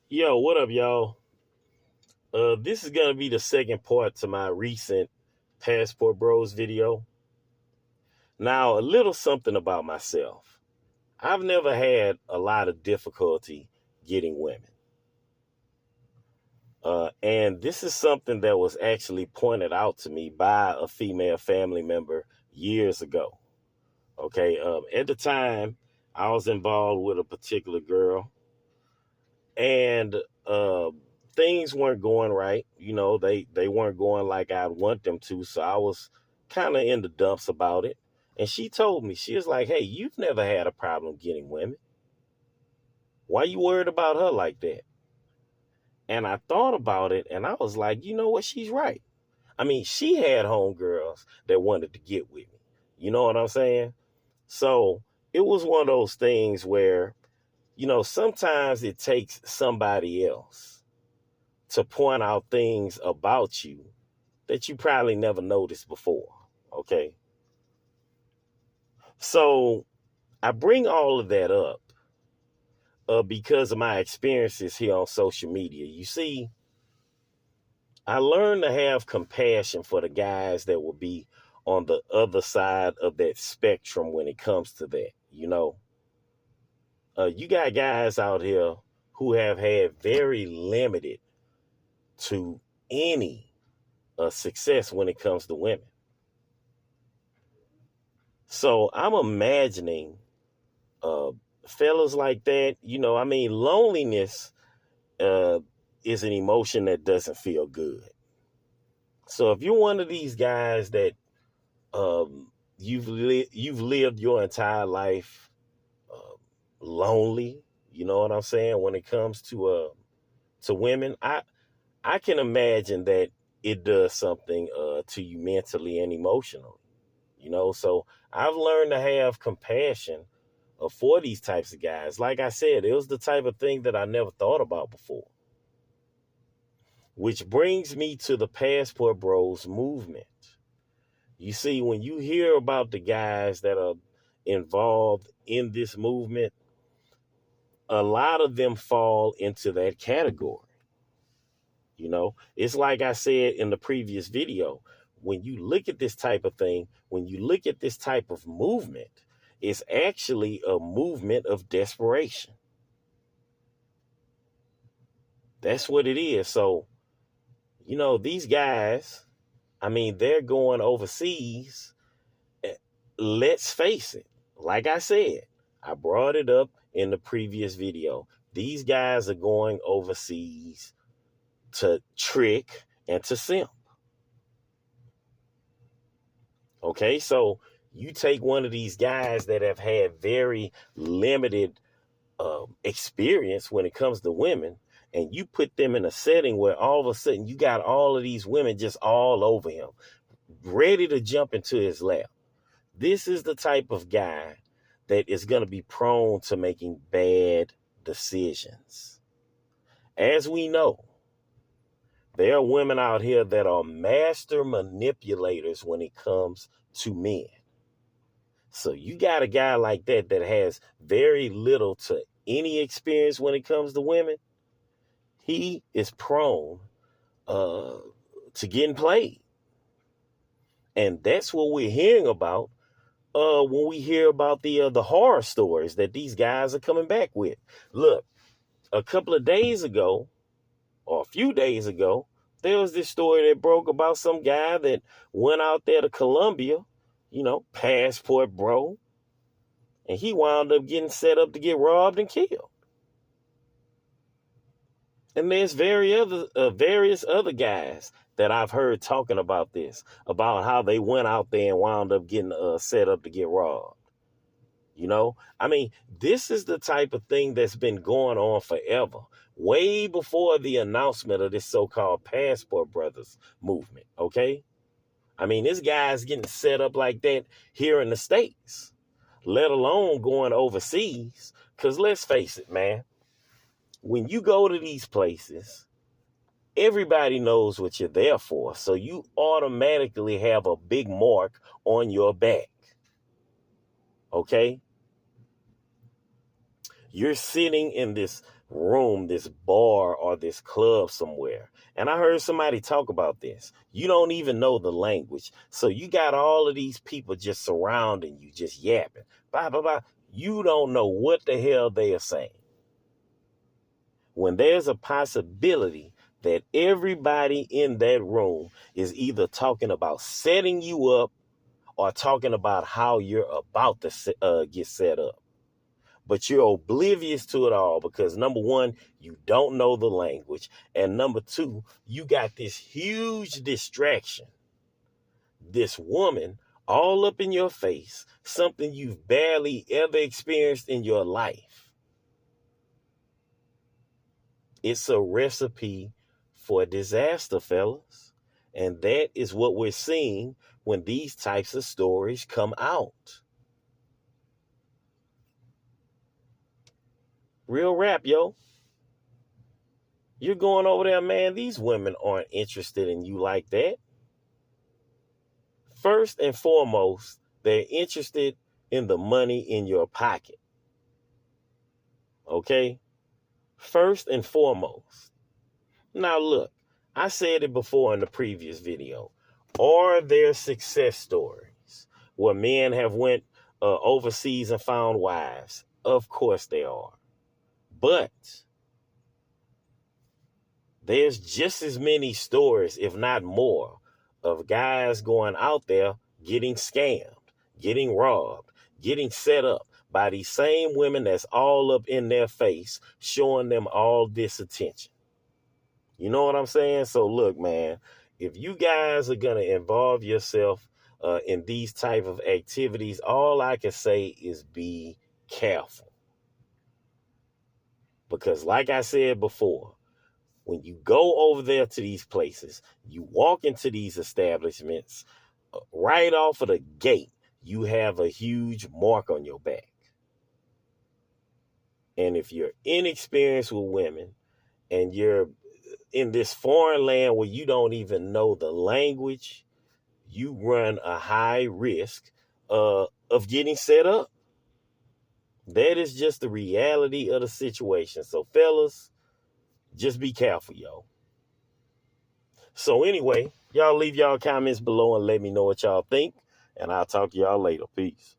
Yo, what up, y'all? This is gonna be the second part to my recent Passport Bros video. Now, a little something about myself. I've never had a lot of difficulty getting women. And this is something that was actually pointed out to me by a female family member years ago. Okay, at the time, I was involved with a particular girl, and uh, things weren't going right. They weren't going like I'd want them to. So I was kind of in the dumps about it. And she told me, she was like, "Hey, you've never had a problem getting women. Why you worried about her like that?" And I thought about it, and I was like, you know what? She's right. I mean, she had homegirls that wanted to get with me. You know what I'm saying? So it was one of those things where, sometimes it takes somebody else to point out things about you that you probably never noticed before. Okay. So I bring all of that up because of my experiences here on social media. You see, I learned to have compassion for the guys that will be on the other side of that spectrum when it comes to that. You got guys out here who have had very limited to any success when it comes to women. So I'm imagining uh, fellas like that. Loneliness uh, is an emotion that doesn't feel good. So if you're one of these guys that you've lived your entire life lonely, you know what I'm saying? When it comes to women, I can imagine that it does something to you mentally and emotionally. So I've learned to have compassion for these types of guys. Like I said, it was the type of thing that I never thought about before. Which brings me to the Passport Bros movement. You see, when you hear about the guys that are involved in this movement, a lot of them fall into that category. It's like I said in the previous video. When you look at this type of thing, when you look at this type of movement, it's actually a movement of desperation. That's what it is. So, these guys, they're going overseas. Let's face it. Like I said, I brought it up in the previous video. These guys are going overseas to trick and to simp. Okay, so you take one of these guys that have had very limited experience when it comes to women, and you put them in a setting where all of a sudden you got all of these women just all over him, ready to jump into his lap. This is the type of guy that is going to be prone to making bad decisions. As we know, there are women out here that are master manipulators when it comes to men. So you got a guy like that that has very little to any experience when it comes to women. He is prone to getting played. And that's what we're hearing about when we hear about the horror stories that these guys are coming back with. Look, a couple of days ago, or a few days ago, there was this story that broke about some guy that went out there to Colombia, passport bro, and he wound up getting set up to get robbed and killed. And there's various other guys that I've heard talking about this, about how they went out there and wound up getting set up to get robbed. This is the type of thing that's been going on forever, way before the announcement of this so-called Passport Brothers movement, okay? This guy's getting set up like that here in the States, let alone going overseas. Because let's face it, man, when you go to these places, everybody knows what you're there for. So you automatically have a big mark on your back, okay? You're sitting in this room, this bar or this club somewhere. And I heard somebody talk about this. You don't even know the language. So you got all of these people just surrounding you, just yapping. Blah, blah, blah. You don't know what the hell they are saying. When there's a possibility that everybody in that room is either talking about setting you up or talking about how you're about to get set up. But you're oblivious to it all because, number one, you don't know the language. And number two, you got this huge distraction. This woman all up in your face, something you've barely ever experienced in your life. It's a recipe for disaster, fellas. And that is what we're seeing when these types of stories come out. Real rap, yo. You're going over there, man. These women aren't interested in you like that. First and foremost, they're interested in the money in your pocket. Okay? First and foremost. Now, look, I said it before in the previous video. Are there success stories where men have went overseas and found wives? Of course there are. But there's just as many stories, if not more, of guys going out there getting scammed, getting robbed, getting set up by these same women that's all up in their face, showing them all this attention. You know what I'm saying? So look, man, if you guys are going to involve yourself in these type of activities, all I can say is be careful. Because like I said before, when you go over there to these places, you walk into these establishments, right off of the gate, you have a huge mark on your back. And if you're inexperienced with women and you're in this foreign land where you don't even know the language, you run a high risk of getting set up. That is just the reality of the situation. So, fellas, just be careful, yo. So anyway, y'all leave y'all comments below and let me know what y'all think. And I'll talk to y'all later. Peace.